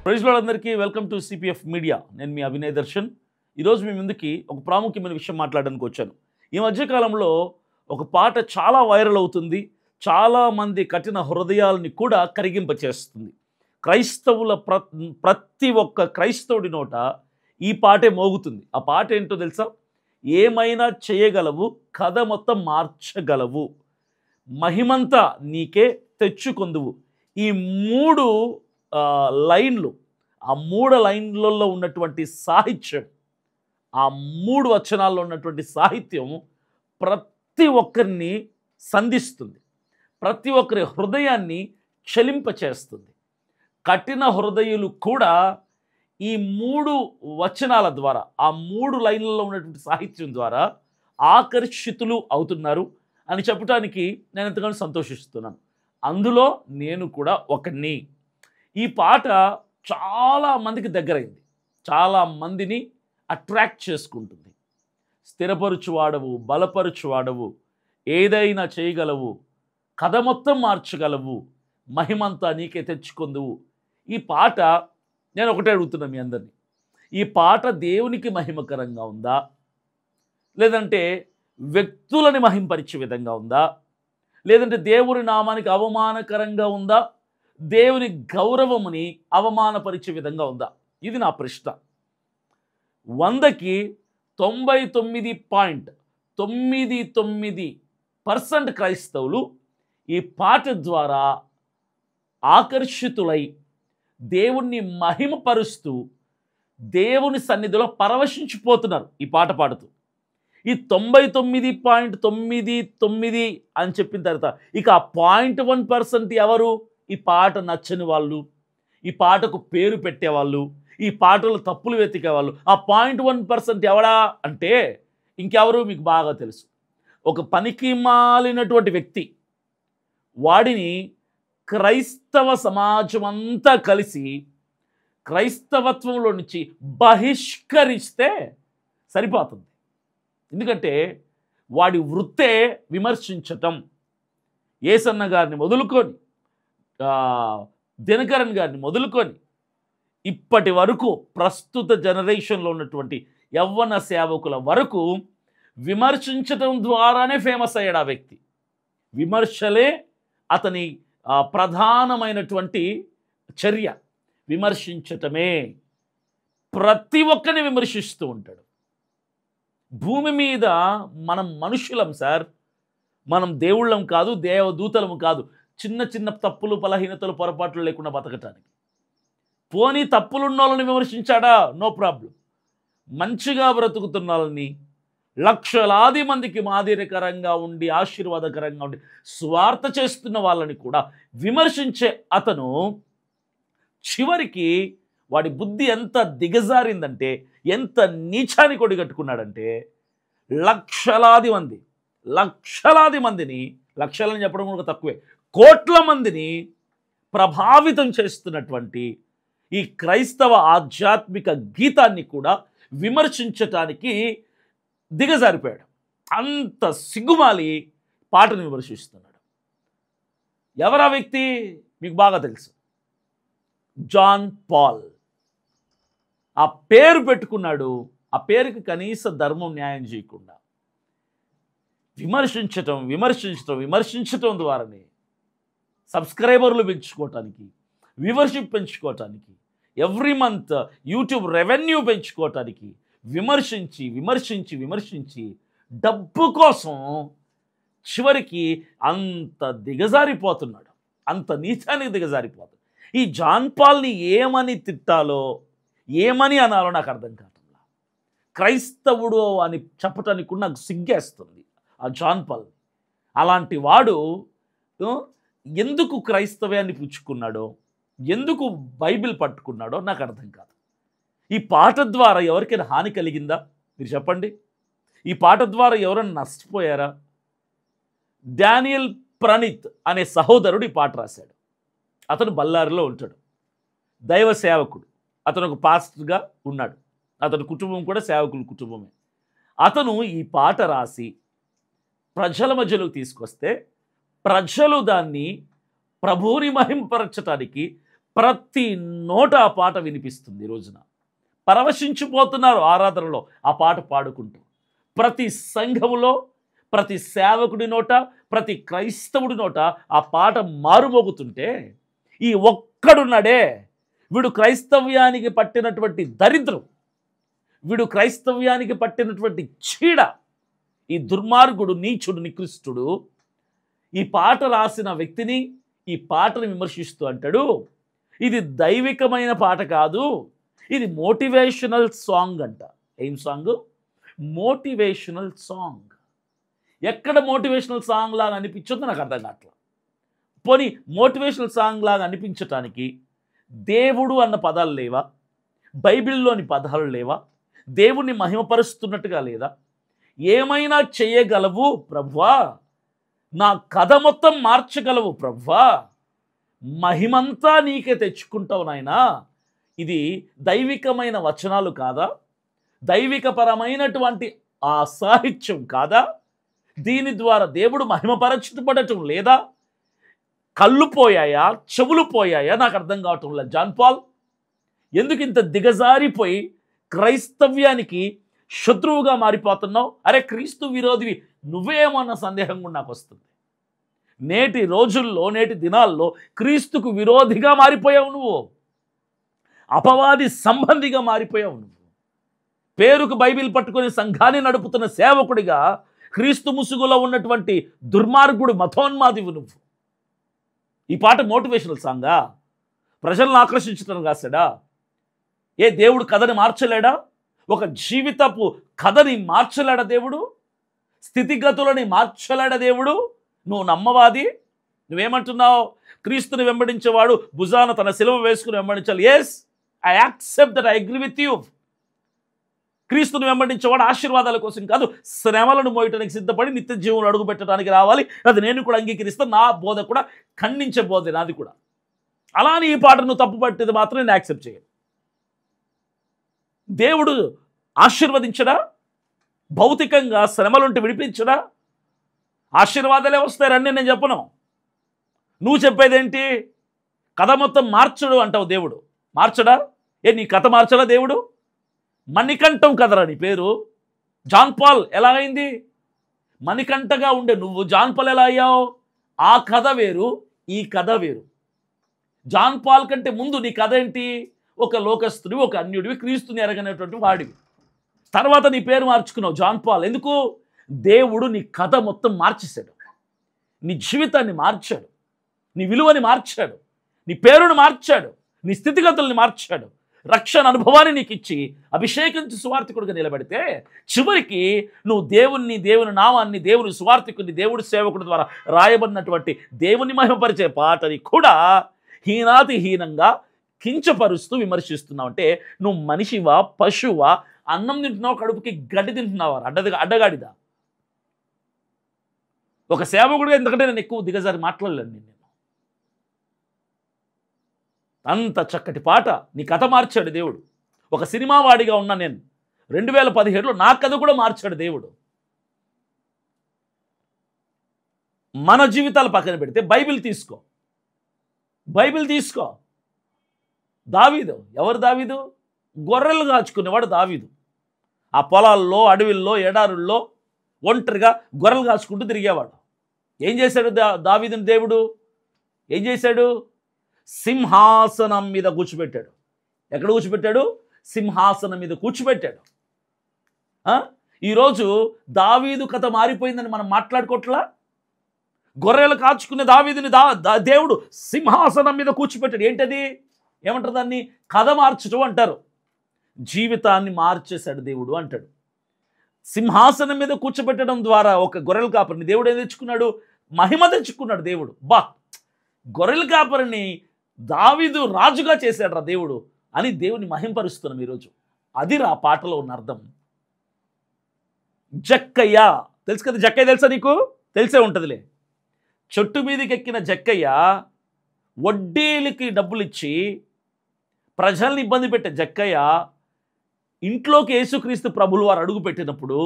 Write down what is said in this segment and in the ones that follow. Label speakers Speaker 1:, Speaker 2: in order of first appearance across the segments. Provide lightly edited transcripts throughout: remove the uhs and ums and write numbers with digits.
Speaker 1: Praise lord అందరికీ welcome to CPF media. నేను మీ అభినయ్ దర్శన్. ఈరోజు మీ ముందుకి ఒక ప్రాముఖ్యమైన విషయం మాట్లాడడానికి వచ్చాను. ఈ మధ్యకాలంలో ఒక పాట చాలా వైరల్ అవుతుంది. చాలామంది కఠిన హృదయాలని కూడా కరిగింపచేస్తుంది. క్రైస్తవుల ప్రతి ఒక్క క్రైస్తవుడి నోట ఈ పాటే మోగుతుంది. ఆ పాట ఏంటో తెలుసా? ఏమైనా చేయగలవు, కథ మొత్తం మార్చగలవు, మహిమంతా నీకే తెచ్చుకొందువు. ఈ మూడు లైన్లు, ఆ మూడు లైన్లలో ఉన్నటువంటి సాహిత్యం, ఆ మూడు వచనాల్లో ఉన్నటువంటి సాహిత్యం ప్రతి ఒక్కరిని సంధిస్తుంది, ప్రతి ఒక్కరి హృదయాన్ని చలింపచేస్తుంది. కఠిన హృదయులు కూడా ఈ మూడు వచనాల ద్వారా, ఆ మూడు లైన్లలో ఉన్నటువంటి సాహిత్యం ద్వారా ఆకర్షితులు అవుతున్నారు అని చెప్పడానికి నేను ఎంతగానో సంతోషిస్తున్నాను. అందులో నేను కూడా ఒకని. ఈ పాట చాలా మందికి దగ్గరైంది, చాలా మందిని అట్రాక్ట్ చేసుకుంటుంది. స్థిరపరుచువాడవు, బలపరుచువాడవు, ఏదైనా చేయగలవు, కథ మొత్తం మార్చగలవు, మహిమంతా నీకే తెచ్చుకొందువు. ఈ పాట నేను ఒకటే అడుగుతున్నా మీ అందరినీ, ఈ పాట దేవునికి మహిమకరంగా ఉందా, లేదంటే వ్యక్తులని మహింపరిచే విధంగా ఉందా, లేదంటే దేవుని నామానికి అవమానకరంగా ఉందా, దేవుని గౌరవముని అవమానపరిచే విధంగా ఉందా? ఇది నా ప్రశ్న. 100కి 99.99% క్రైస్తవులు ఈ పాట ద్వారా ఆకర్షితులై దేవుణ్ణి మహిమపరుస్తూ దేవుని సన్నిధిలో పరవశించిపోతున్నారు ఈ పాట పాడుతూ. ఈ 99.99 అని చెప్పిన తర్వాత ఇక 0.1% ఎవరు? ఈ పాట నచ్చని వాళ్ళు, ఈ పాటకు పేరు పెట్టేవాళ్ళు, ఈ పాటలు తప్పులు వెతికేవాళ్ళు. ఆ 0.1% ఎవడా అంటే ఇంకెవరు? మీకు బాగా తెలుసు. ఒక పనికి మాలినటువంటి వ్యక్తి. వాడిని క్రైస్తవ సమాజం అంతా కలిసి క్రైస్తవత్వంలో నుంచి బహిష్కరిస్తే సరిపోతుంది. ఎందుకంటే వాడి వృత్తే విమర్శించటం. యేసన్న గారిని మొదలుకొని, దినకరన్ గారిని మొదలుకొని, ఇప్పటి వరకు ప్రస్తుత జనరేషన్లో ఉన్నటువంటి యవ్వన సేవకుల వరకు విమర్శించటం ద్వారానే ఫేమస్ అయ్యాడు ఆ వ్యక్తి. విమర్శలే అతని ప్రధానమైనటువంటి చర్య, విమర్శించటమే. ప్రతి ఒక్కరిని విమర్శిస్తూ ఉంటాడు. భూమి మీద మనం మనుషులం సార్, మనం దేవుళ్ళం కాదు, దేవదూతలం కాదు. చిన్న చిన్న తప్పులు, బలహీనతలు, పొరపాట్లు లేకుండా బతకటానికి. పోనీ తప్పులున్న వాళ్ళని విమర్శించాడా? No problem. మంచిగా బ్రతుకుతున్న వాళ్ళని, లక్షలాది మందికి మాదిరికరంగా ఉండి, ఆశీర్వాదకరంగా ఉండి, స్వార్థ చేస్తున్న వాళ్ళని కూడా విమర్శించే అతను చివరికి వాడి బుద్ధి ఎంత దిగజారిందంటే, ఎంత నీచానికి ఒడిగట్టుకున్నాడంటే, లక్షలాది మందిని, లక్షలని చెప్పడం కూడా తక్కువే, కోట్ల మందిని ప్రభావితం చేస్తున్నటువంటి ఈ క్రైస్తవ ఆధ్యాత్మిక గీతాన్ని కూడా విమర్శించటానికి దిగజారిపోయాడు. అంత సిగ్గుమాలి పాటను విమర్శిస్తున్నాడు. ఎవరా వ్యక్తి? మీకు బాగా తెలుసు, జాన్ పాల్. ఆ పేరు పెట్టుకున్నాడు. ఆ పేరుకి కనీస ధర్మం న్యాయం చేయకుండా విమర్శించటం ద్వారానే సబ్స్క్రైబర్లు పెంచుకోవటానికి, వ్యూవర్షిప్ పెంచుకోవటానికి, ఎవ్రీ మంత్ యూట్యూబ్ రెవెన్యూ పెంచుకోవటానికి విమర్శించి డబ్బు కోసం చివరికి అంత దిగజారిపోతున్నాడు, అంత నీచానికి దిగజారిపోతున్నాడు. ఈ జాన్ పాల్ని ఏమని తిట్టాలో, ఏమని అనాలో నాకు అర్థం కావట్లా. క్రైస్తవుడు అని చెప్పటానికి కూడా నాకు సిగ్గేస్తుంది ఆ జాన్ పాల్ని. అలాంటి వాడు ఎందుకు క్రైస్తవ్యాన్ని పుచ్చుకున్నాడో, ఎందుకు బైబిల్ పట్టుకున్నాడో నాకు అర్థం కాదు. ఈ పాట ద్వారా ఎవరికైనా హాని కలిగిందా? మీరు చెప్పండి. ఈ పాట ద్వారా ఎవరైనా నష్టపోయారా? డానియల్ ప్రణీత్ అనే సహోదరుడు ఈ పాట రాశాడు. అతను బళ్ళారిలో ఉంటాడు, దైవ సేవకుడు. అతను ఒక పాస్టర్గా ఉన్నాడు. అతని కుటుంబం కూడా సేవకుల కుటుంబమే. అతను ఈ పాట రాసి ప్రజల మధ్యలోకి తీసుకొస్తే ప్రజలు దాన్ని ప్రభువుని మహింపరచటానికి, ప్రతి నోట ఆ పాట వినిపిస్తుంది ఈ రోజున. పరవశించిపోతున్నారు ఆరాధనలో ఆ పాట పాడుకుంటూ. ప్రతి సంఘములో, ప్రతి సేవకుడి నోట, ప్రతి క్రైస్తవుడి నోట ఆ పాట మారుమోగుతుంటే ఈ ఒక్కడున్నాడే, వీడు క్రైస్తవ్యానికి పట్టినటువంటి దరిద్రం, వీడు క్రైస్తవ్యానికి పట్టినటువంటి చీడ, ఈ దుర్మార్గుడు, నీచుడు, నికృష్టుడు ఈ పాట రాసిన వ్యక్తిని, ఈ పాటను విమర్శిస్తూ అంటాడు, ఇది దైవికమైన పాట కాదు, ఇది మోటివేషనల్ సాంగ్ అంట. ఏం సాంగ్? Motivational song. ఎక్కడ మోటివేషనల్ సాంగ్ లాగా అనిపించొద్దో నాకు అర్థం కావట్లా. పోనీ మోటివేషనల్ సాంగ్ లాగా అనిపించటానికి దేవుడు అన్న పదాలు లేవా? బైబిల్లోని పదాలు లేవా? దేవుణ్ణి మహిమపరుస్తున్నట్టుగా లేదా? ఏమైనా చేయగలవు ప్రభువా, నా కథ మొత్తం మార్చగలవు ప్రభువా, మహిమంతా నీకే తెచ్చుకుంటావు నాయనా, ఇది దైవికమైన వచనాలు కాదా? దైవికపరమైనటువంటి ఆ సాహిత్యం కాదా? దీని ద్వారా దేవుడు మహిమపరచబడటం లేదా? కళ్ళు పోయాయా, చెవులు పోయాయా? నాకు అర్థం కావటం లేదు. జాన్ పాల్, ఎందుకు ఇంత దిగజారిపోయి క్రైస్తవ్యానికి శత్రువుగా మారిపోతున్నావు? అరే క్రీస్తు విరోధివి నువ్వేమన్న సందేహం కూడా నాకు వస్తుంది. నేటి రోజుల్లో, నేటి దినాల్లో క్రీస్తుకు విరోధిగా మారిపోయావు నువ్వు, అపవాది సంబంధిగా మారిపోయావు నువ్వు. పేరుకు బైబిల్ పట్టుకొని సంఘాన్ని నడుపుతున్న సేవకుడిగా క్రీస్తు ముసుగులో ఉన్నటువంటి దుర్మార్గుడు, మతోన్మాదివు నువ్వు. ఈ పాట మోటివేషనల్ సాంగా? ప్రజలను ఆకర్షించడం రాశాడా? ఏ దేవుడు కథని మార్చలేడా? ఒక జీవితపు కథని మార్చలేడా దేవుడు? స్థితిగతులని మార్చలేడా దేవుడు? నువ్వు నమ్మవాది, నువ్వేమంటున్నావు? క్రీస్తుని వెంబడించేవాడు భుజాన తన శిలువ వేసుకుని వెంబడించాలి. Yes, I accept that, I agree with you. క్రీస్తుని వెంబడించేవాడు ఆశీర్వాదాల కోసం కాదు, శ్రమలను మోయటానికి సిద్ధపడి నిత్య జీవులు అడుగు పెట్టడానికి రావాలి. అది నేను కూడా అంగీకరిస్తాను. నా బోధ కూడా ఖండించే బోధ నాది కూడా. అలానే ఈ పాటను తప్పు పట్టేది మాత్రం నేను యాక్సెప్ట్ చేయను. దేవుడు ఆశీర్వదించడా? భౌతికంగా శ్రమలుంటే విడిపించడా? ఆశీర్వాదాలే వస్తాయని నేను చెప్పను. నువ్వు చెప్పేదేంటి? కథ మొత్తం మార్చడు అంటావు. దేవుడు మార్చడా? నీ కథ మార్చడా దేవుడు? మణికంఠం కదరా నీ పేరు. జాన్ పాల్ ఎలా అయింది? మణికంఠగా ఉండే నువ్వు జాన్ పాల్ ఎలా అయ్యావు? ఆ కథ వేరు, ఈ కథ వేరు. జాన్ పాల్ కంటే ముందు నీ కథ ఏంటి? ఒక లోకస్తుడివి, ఒక అన్యుడివి, క్రీస్తుని ఎరగనటువంటి వాడివి. తర్వాత నీ పేరు మార్చుకున్నావు జాన్ పాల్. ఎందుకు? దేవుడు నీ కథ మొత్తం మార్చేశాడు, నీ జీవితాన్ని మార్చాడు, నీ విలువని మార్చాడు, నీ పేరును మార్చాడు, నీ స్థితిగతుల్ని మార్చాడు, రక్షణ అనుభవాన్ని నీకు ఇచ్చి అభిషేకించి సువార్థికుడిగా నిలబెడితే చివరికి నువ్వు దేవుని నామాన్ని, దేవుని సువార్థికుడిని, దేవుడి సేవకుడి ద్వారా రాయబడినటువంటి దేవుని మహిమపరిచే పాటని కూడా హీనాతిహీనంగా కించపరుస్తూ విమర్శిస్తున్నావు. అంటే నువ్వు మనిషివా, పశువా? అన్నం తింటున్నావు, కడుపుకి గడ్డి తింటున్నావా? అడ్డగాడిదా? ఒక సేవకుడిగా ఎందుకంటే నేను ఎక్కువ దిగజారి మాట్లాడలేను. నేను అంత చక్కటి పాట, నీ కథ మార్చాడు దేవుడు. ఒక సినిమా వాడిగా ఉన్నా నేను 2017లో నా కథ కూడా మార్చాడు దేవుడు. మన జీవితాలు పక్కన పెడితే బైబిల్ తీసుకో, బైబిల్ తీసుకో. దావీదు, ఎవరు దావీదు? గొర్రెలు కాచుకునేవాడు దావీదు. ఆ పొలాల్లో, అడవిల్లో, ఎడారుల్లో ఒంటరిగా గొర్రెలు కాచుకుంటూ తిరిగేవాడు. ఏం చేశాడు దావీదుని దేవుడు? ఏం చేశాడు? సింహాసనం మీద కూర్చోబెట్టాడు. ఎక్కడ కూర్చోబెట్టాడు? సింహాసనం మీద కూర్చోబెట్టాడు. ఈరోజు దావీదు కథ మారిపోయిందని మనం మాట్లాడుకోవట్లా? గొర్రెలు కాచుకునే దావీదుని దేవుడు సింహాసనం మీద కూర్చోబెట్టాడు. ఏంటది? ఏమంటారు దాన్ని? కథ మార్చడం అంటారు. జీవితాన్ని మార్చేశాడు దేవుడు అంటాడు. సింహాసనం మీద కూర్చోబెట్టడం ద్వారా ఒక గొర్రెల కాపరిని దేవుడు ఏం తెచ్చుకున్నాడు? మహిమ తెచ్చుకున్నాడు దేవుడు. గొర్రెల కాపరిని దావీదు రాజుగా చేశాడు రా దేవుడు అని దేవుని మహింపరుస్తున్నాం ఈరోజు. అది రా పాటలో ఉన్న అర్థం. జక్కయ్య తెలుసు కదా? జక్కయ్య తెలుసా నీకు? తెలిసే ఉంటుందిలే. చెట్టు మీదకి ఎక్కిన జక్కయ్య వడ్డీలకి డబ్బులు ఇచ్చి ప్రజల్ని ఇబ్బంది పెట్టే జక్కయ్య ఇంట్లోకి యేసుక్రీస్తు ప్రభులు వారు అడుగు పెట్టినప్పుడు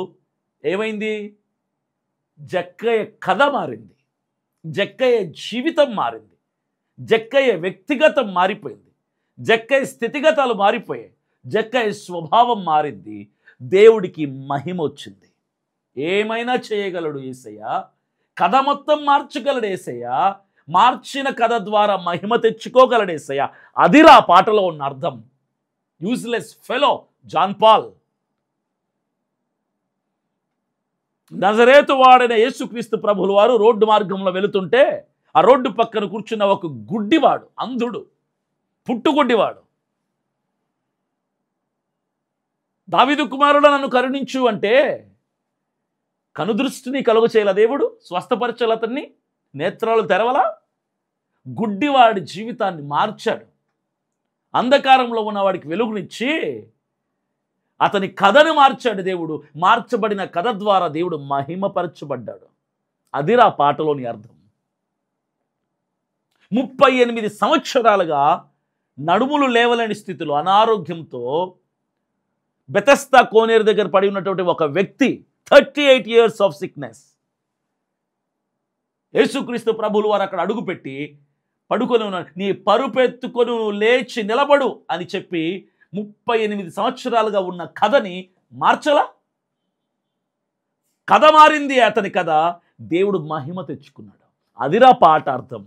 Speaker 1: ఏమైంది? జక్కయ్య కథ మారింది, జక్కయ్య జీవితం మారింది, జక్కయ్య వ్యక్తిగతం మారిపోయింది, జక్కయ్య స్థితిగతాలు మారిపోయాయి, జక్కయ్య స్వభావం మారింది, దేవుడికి మహిమ వచ్చింది. ఏమైనా చేయగలడు యేసయ్య, కథ మొత్తం మార్చగలడు యేసయ్య, మార్చిన కథ ద్వారా మహిమ తెచ్చుకోగలడు యేసయ్య. అదిరా పాటలో ఉన్న అర్థం. Useless fellow John Paul. నజరేతు వాడైన యేసుక్రీస్తు ప్రభువుల వారు రోడ్డు మార్గంలో వెళుతుంటే ఆ రోడ్డు పక్కన కూర్చున్న ఒక గుడ్డివాడు, అంధుడు, పుట్టుగుడ్డివాడు, దావీదు కుమారుడు నన్ను కరుణించు అంటే కనుదృష్టిని కలుగ చేయల దేవుడు, స్వస్థపరచాల, అతన్ని నేత్రాలు తెరవలా, గుడ్డివాడి జీవితాన్ని మార్చాడు. అంధకారంలో ఉన్నవాడికి వెలుగునిచ్చి అతని కథను మార్చాడు దేవుడు. మార్చబడిన కథ ద్వారా దేవుడు మహిమపరచబడ్డాడు. అదిరా పాటలోని అర్థం. 38 సంవత్సరాలుగా నడుములు లేవలేని స్థితిలో అనారోగ్యంతో బెతెస్దా కోనేరు దగ్గర పడి ఉన్నటువంటి ఒక వ్యక్తి, 38 years ఆఫ్ సిక్నెస్. యేసుక్రీస్తు ప్రభువులు వారు అక్కడ అడుగుపెట్టి పడుకొని ఉన్నాడు. నీ పరుపెత్తుకొని నువ్వు లేచి నిలబడు అని చెప్పి 38 సంవత్సరాలుగా ఉన్న కథని మార్చలా. కథ మారింది, అతని కథ. దేవుడు మహిమ తెచ్చుకున్నాడు. అదిరా పాట అర్థం.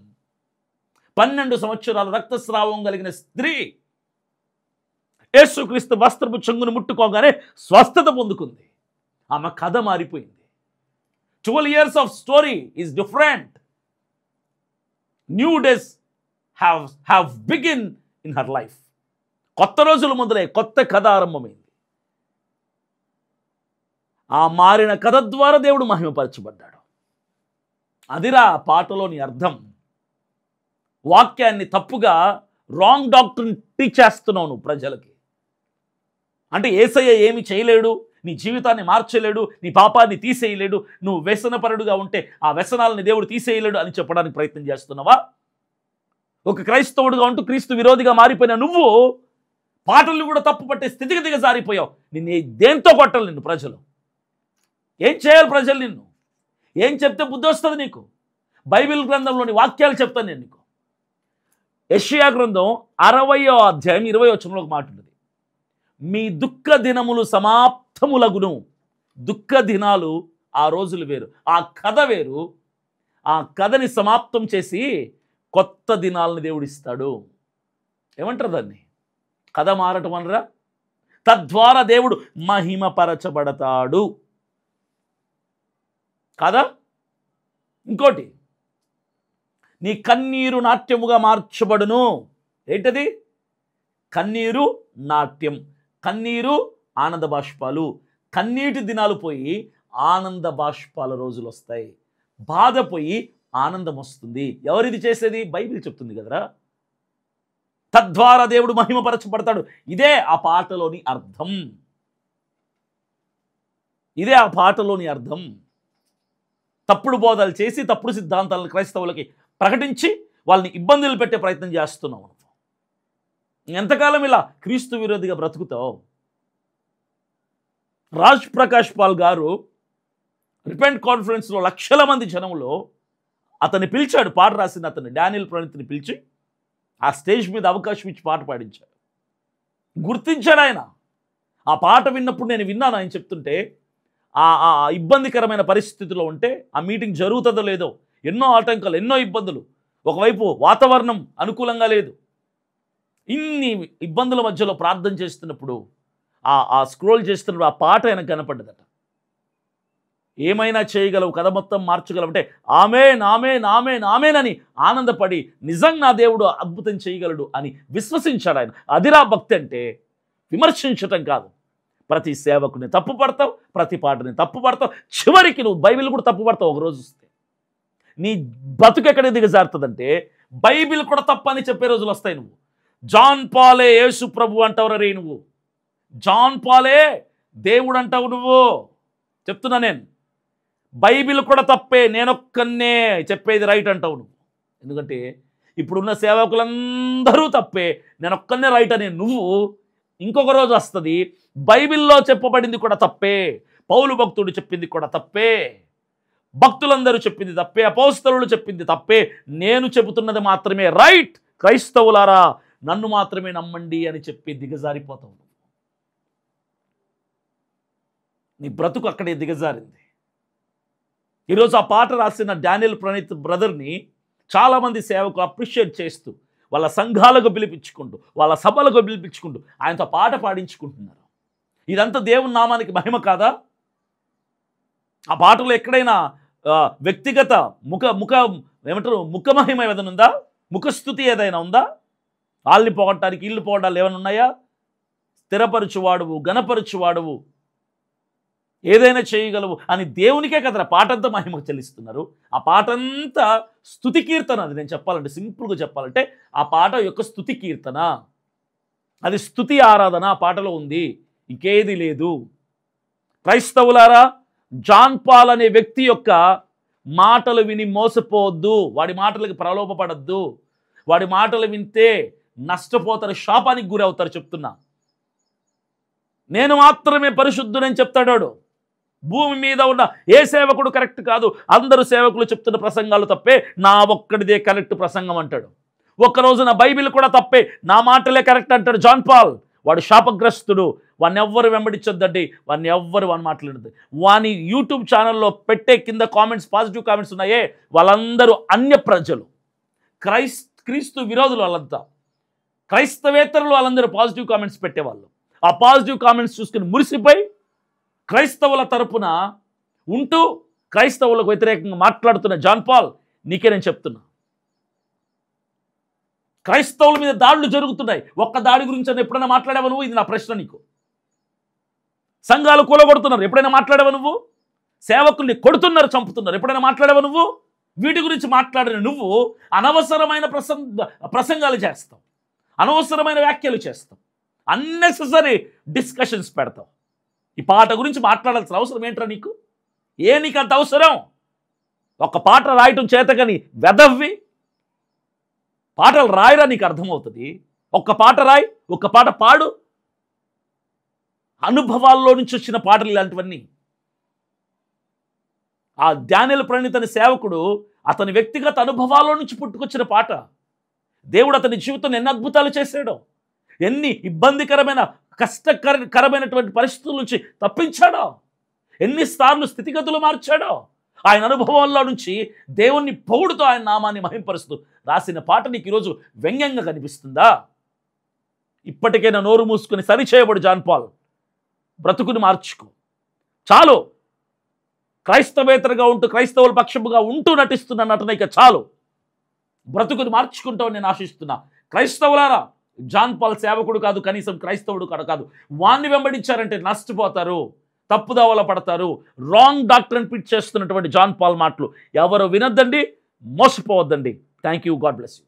Speaker 1: 12 సంవత్సరాల రక్తస్రావం కలిగిన స్త్రీ యేసుక్రీస్తు వస్త్రపు చెంగును ముట్టుకోగానే స్వస్థత పొందుకుంది. ఆమె కథ మారిపోయింది. 12 years of story is different. New days have begin in her life. కొత్త రోజులు మొదలై కొత్త కథ ఆరంభమైంది. ఆ మారిన కథ ద్వారా దేవుడు మహిమపరచబడ్డాడు. అదిరా పాటలోని అర్థం. వాక్యాన్ని తప్పుగా రాంగ్ డాక్టర్ని టీచ్ చేస్తున్నావు నువ్వు ప్రజలకి. అంటే యేసయ్య ఏమి చేయలేడు, నీ జీవితాన్ని మార్చలేడు, నీ పాపాన్ని తీసేయలేడు, నువ్వు వ్యసనపరుడుగా ఉంటే ఆ వ్యసనాలని దేవుడు తీసేయలేడు అని చెప్పడానికి ప్రయత్నం చేస్తున్నావా? ఒక క్రైస్తవుడుగా ఉంటూ క్రీస్తు విరోధిగా మారిపోయిన నువ్వు పాటలు కూడా తప్పు పట్టే స్థితికి దిగజారిపోయావు. నిన్ను దేంతో కొట్టాలి నిన్ను ప్రజలు? ఏం చేయాలి ప్రజలు నిన్ను? ఏం చెప్తే బుద్ధి వస్తుంది నీకు? బైబిల్ గ్రంథంలోని వాక్యాలు చెప్తాను నేను నీకు. యెషయా గ్రంథం 60వ అధ్యాయం 20వ వచనంలో ఒక మాట ఉంటుంది. మీ దుఃఖ దినములు సమాప్తములగును. దుఃఖ దినాలు ఆ రోజులు వేరు, ఆ కథ వేరు. ఆ కథని సమాప్తం చేసి కొత్త దినాలను దేవుడు ఇస్తాడు. ఏమంటారు దాన్ని? కథ మారటం అనరా? తద్వారా దేవుడు మహిమపరచబడతాడు కదా. ఇంకోటి, నీ కన్నీరు నాట్యముగా మార్చబడును. ఏంటది? కన్నీరు నాట్యం. కన్నీరు ఆనంద బాష్పాలు. కన్నీటి దినాలు పోయి ఆనంద బాష్పాల రోజులు వస్తాయి. బాధ పోయి ఆనందం వస్తుంది. ఎవరిది చేసేది? బైబిల్ చెప్తుంది కదరా. తద్వారా దేవుడు మహిమపరచబడతాడు. ఇదే ఆ పాటలోని అర్థం. ఇదే ఆ పాటలోని అర్థం. తప్పుడు బోధలు చేసి తప్పుడు సిద్ధాంతాలను క్రైస్తవులకి ప్రకటించి వాళ్ళని ఇబ్బందులు పెట్టే ప్రయత్నం చేస్తున్నావు. ఎంతకాలం ఇలా క్రీస్తు విరోధిగా బ్రతుకుతావు? రాజ్ ప్రకాష్ పాల్ గారు రిపెంట్ కాన్ఫరెన్స్లో లక్షల మంది జనంలో అతన్ని పిలిచాడు. పాట రాసిన అతన్ని, డానియల్ ప్రణీత్ని పిలిచి ఆ స్టేజ్ మీద అవకాశం ఇచ్చి పాట పాడించాడు. గుర్తించాడు ఆయన. ఆ పాట విన్నప్పుడు నేను విన్నాను ఆయన చెప్తుంటే, ఆ ఇబ్బందికరమైన పరిస్థితిలో ఉంటే ఆ మీటింగ్ జరుగుతుందో లేదో, ఎన్నో ఆటంకాలు, ఎన్నో ఇబ్బందులు. ఒకవైపు వాతావరణం అనుకూలంగా లేదు. ఇన్ని ఇబ్బందుల మధ్యలో ప్రార్థన చేస్తున్నప్పుడు ఆ స్క్రోల్ చేస్తున్నప్పుడు ఆ పాట ఆయనకు కనపడ్డదట. ఏమైనా చేయగలవు, కథ మొత్తం మార్చగలవు అంటే ఆమేన్ ఆమేన్ ఆమేన్ ఆమేన్ అని ఆనందపడి నిజంగా నా దేవుడు అద్భుతం చేయగలడు అని విశ్వసించాడు ఆయన. అదిరా భక్తి అంటే. విమర్శించటం కాదు. ప్రతి సేవకుని తప్పు పడతావు, ప్రతి పాటని తప్పు పడతావు, చివరికి నువ్వు బైబిల్ కూడా తప్పు పడతావు. ఒకరోజు వస్తే నీ బతుకు ఎక్కడ దిగజారుతుందంటే బైబిల్ కూడా తప్పని చెప్పే రోజులు వస్తాయి. నువ్వు జాన్ పాలే యేసు ప్రభు అంటావు రే. నువ్వు జాన్ పాలే దేవుడు అంటావు. నువ్వు చెప్తున్నా నేను, బైబిల్ కూడా తప్పే, నేనొక్కనే చెప్పేది రైట్ అంటావు నువ్వు. ఎందుకంటే ఇప్పుడున్న సేవకులందరూ తప్పే, నేనొక్కనే రైట్ అనే నువ్వు. ఇంకొక రోజు వస్తుంది బైబిల్లో చెప్పబడింది కూడా తప్పే, పౌలు భక్తుడు చెప్పింది కూడా తప్పే, భక్తులందరూ చెప్పింది తప్పే, అపోస్తలులు చెప్పింది తప్పే, నేను చెబుతున్నది మాత్రమే రైట్, క్రైస్తవులారా నన్ను మాత్రమే నమ్మండి అని చెప్పి దిగజారిపోతావు. నీ బ్రతుకు అక్కడే దిగజారింది. ఈరోజు ఆ పాట రాసిన డానియల్ ప్రణీత్ బ్రదర్ని చాలామంది సేవకులు అప్రిషియేట్ చేస్తూ వాళ్ళ సంఘాలకు పిలిపించుకుంటూ వాళ్ళ సభలకు పిలిపించుకుంటూ ఆయనతో పాట పాడించుకుంటున్నారు. ఇదంతా దేవుని నామానికి మహిమ కాదా? ఆ పాటలో ఎక్కడైనా వ్యక్తిగత ముఖమహిమ ఏదైనా ఉందా? ముఖస్థుతి ఏదైనా ఉందా? వాళ్ళని పోగొట్టడానికి ఇల్లు పోగొట్టాలి ఏమైనా ఉన్నాయా? స్థిరపరచువాడువు, గణపరచువాడువు, ఏదైనా చేయగలవు అని దేవునికే కదరా పాటంతా మహిమ చెల్లిస్తున్నారు. ఆ పాటంతా స్తుతి కీర్తన. అది నేను చెప్పాలంటే, సింపుల్గా చెప్పాలంటే ఆ పాట యొక్క స్తుతి కీర్తన, అది స్తుతి ఆరాధన ఆ పాటలో ఉంది, ఇంకేది లేదు. క్రైస్తవులారా, జాన్ పాల్ అనే వ్యక్తి యొక్క మాటలు విని మోసపోవద్దు, వాడి మాటలకు ప్రలోభపడద్దు. వాడి మాటలు వింటే నష్టపోతారు, శాపానికి గురవుతారు. చెప్తున్నా, నేను మాత్రమే పరిశుద్ధుడని చెప్తాడు. భూమి మీద ఉన్న ఏ సేవకుడు కరెక్ట్ కాదు, అందరూ సేవకులు చెప్తున్న ప్రసంగాలు తప్పే, నా ఒక్కడిదే కరెక్ట్ ప్రసంగం అంటాడు. ఒక్కరోజు నా బైబిల్ కూడా తప్పే, నా మాటలే కరెక్ట్ అంటాడు జాన్ పాల్. వాడు శాపగ్రస్తుడు, వాడిని ఎవ్వరు వెంబడించొద్దండి, వాడిని ఎవ్వరు వాడిని మాట్లాడద్దు. వాని యూట్యూబ్ ఛానల్లో పెట్టే కింద కామెంట్స్, పాజిటివ్ కామెంట్స్ ఉన్నాయే, వాళ్ళందరూ అన్య ప్రజలు, క్రీస్తు విరోధులు. వాళ్ళంతా క్రైస్తవేతరులు, వాళ్ళందరూ పాజిటివ్ కామెంట్స్ పెట్టేవాళ్ళు. ఆ పాజిటివ్ కామెంట్స్ చూసుకుని మురిసిపోయి క్రైస్తవుల తరపున ఉంటూ క్రైస్తవులకు వ్యతిరేకంగా మాట్లాడుతున్న జాన్ పాల్, నీకే నేను చెప్తున్నా, క్రైస్తవుల మీద దాడులు జరుగుతున్నాయి. ఒక్క దాడి గురించి అని ఎప్పుడైనా మాట్లాడావా నువ్వు? ఇది నా ప్రశ్న నీకు. సంఘాలు కూలగొడుతున్నారు, ఎప్పుడైనా మాట్లాడావా నువ్వు? సేవకుల్ని కొడుతున్నారు, చంపుతున్నారు, ఎప్పుడైనా మాట్లాడావా నువ్వు? వీటి గురించి మాట్లాడిన నువ్వు అనవసరమైన ప్రసంగాలు చేస్తావు, అనవసరమైన వ్యాఖ్యలు చేస్తావు, అన్నెసెసరీ డిస్కషన్స్ పెడతావు. ఈ పాట గురించి మాట్లాడాల్సిన అవసరం ఏంట్రా నీకు? నీకు అంత అవసరం? ఒక పాట రాయటం చేతకని వెదవ్వి పాటలు రాయరా, నీకు అర్థమవుతుంది. ఒక్క పాట రాయి, ఒక్క పాట పాడు. అనుభవాల్లో నుంచి వచ్చిన పాటలు ఇలాంటివన్నీ. ఆ డానియల్ ప్రణీత్ అనే సేవకుడు అతని వ్యక్తిగత అనుభవాల్లో నుంచి పుట్టుకొచ్చిన పాట. దేవుడు అతని జీవితంలో ఎన్ని అద్భుతాలు చేశాడో, ఎన్ని ఇబ్బందికరమైన కష్టకరమైనటువంటి పరిస్థితుల నుంచి తప్పించాడో, ఎన్నిసార్లు స్థితిగతులు మార్చాడో. ఆయన అనుభవంలో నుంచి దేవుణ్ణి పొగుడుతూ ఆయన నామాన్ని మహింపరుస్తూ రాసిన పాట నీకు ఈరోజు వ్యంగ్యంగా కనిపిస్తుందా? ఇప్పటికైనా నోరు మూసుకుని సరిచేయబడు జాన్ పాల్, బ్రతుకుని మార్చుకో. చాలు, క్రైస్తవేతరుగా ఉంటూ క్రైస్తవుల పక్షముగా ఉంటూ నటిస్తున్న నటన ఇక చాలు. బ్రతుకుని మార్చుకుంటామని నేను ఆశిస్తున్నా. క్రైస్తవులారా, జాన్ పాల్ సేవకుడు కాదు, కనీసం క్రైస్తవుడు కాదు. వాణ్ణి వెంబడించారంటే నష్టపోతారు, తప్పుదోవల పడతారు. రాంగ్ డాక్టర్ని పిచ్ చేస్తున్నటువంటి జాన్ పాల్ మాటలు ఎవరు వినొద్దండి, మోసపోవద్దండి. Thank you, God bless you.